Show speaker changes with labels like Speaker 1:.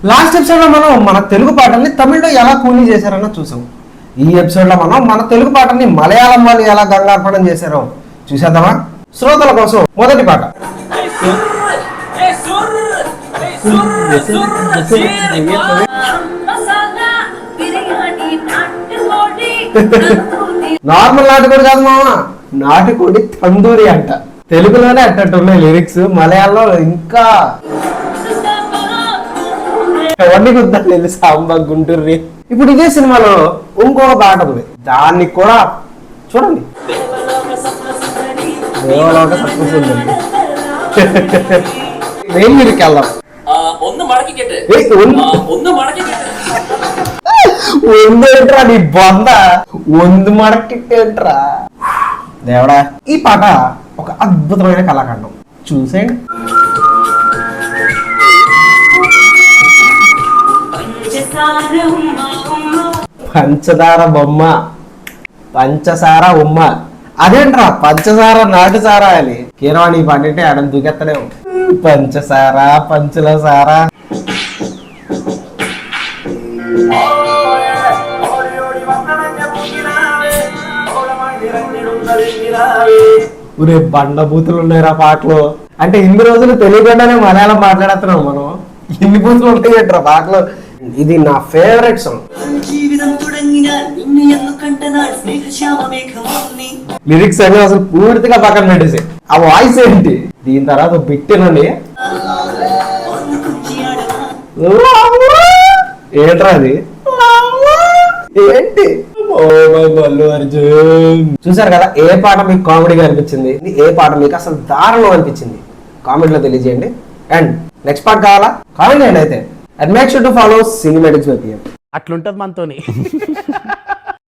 Speaker 1: Last episode లో మనం మన తెలుగు పాటల్ని తమిళ్లో ఎలా కూలీ చేశారన్న చూసాం. ఈ ఎపిసోడ్ లో మనం మన తెలుగు పాటల్ని మలయాళం వాళ్ళు ఎలా గంగార్పణం చేశారో చూసేద్దామా? శ్రోతల కోసం మొదటి పాట. నార్మల్ నాటుకోడి కాదు మామ, నాటుకోడి తందూరి అంట. తెలుగులోనే అట్టట్టు ఉన్నాయి లిరిక్స్, మలయాళంలో ఇంకా ఎవరిని కుద్దాం తెలుసు సాంబా గుంటూరు. ఇప్పుడు ఇదే సినిమాలో ఇంకొక పాట ఉంది, దాన్ని కూడా చూడండి. దేవలోక సత్వసుందరి మెయిన్ లిరిక్ వెళ్దాం. ఏంట్రా నీ బొంద, ఒందు మడకిట్టేంట్రా దేవుడా. ఈ పాట ఒక అద్భుతమైన కళాఖండం, చూసేయండి. పంచదార బొమ్మ, పంచసార ఉమ్మ. అదేంట్రా పంచసార నాటు సారా అని కీరవాణి పండింటే ఆడని దూకెత్తలేము. పంచసార పంచుల సారా. ఊరే బండ బూతులు ఉన్నాయిరా పాటలు. అంటే ఇన్ని రోజులు తెలియకుండానే మలయాళం మాట్లాడుతున్నాం మనం, ఇన్ని బూతులు ఉంటాయి పాటలు. ఇది నా ఫేవరెట్ సాంగ్. లిరిక్స్ అన్ని అసలు పూర్తిగా పక్కన పెట్టేసి, ఆ వాయిస్ ఏంటి, దీని తర్వాత బిట్టినండి ఏంట్రా అది ఏంటి. అల్లు అర్జున్. చూసారు కదా, ఏ పాట మీకు కామెడీగా అనిపించింది, ఏ పాట మీకు అసలు దారుణం అనిపించింది కామెంట్లో తెలియజేయండి. అండ్ నెక్స్ట్ పార్ట్ కావాలా కామెంట్ చేయండి అయితే. And make sure to follow Cinematics by PM.
Speaker 2: అట్లుంటది మనతోని.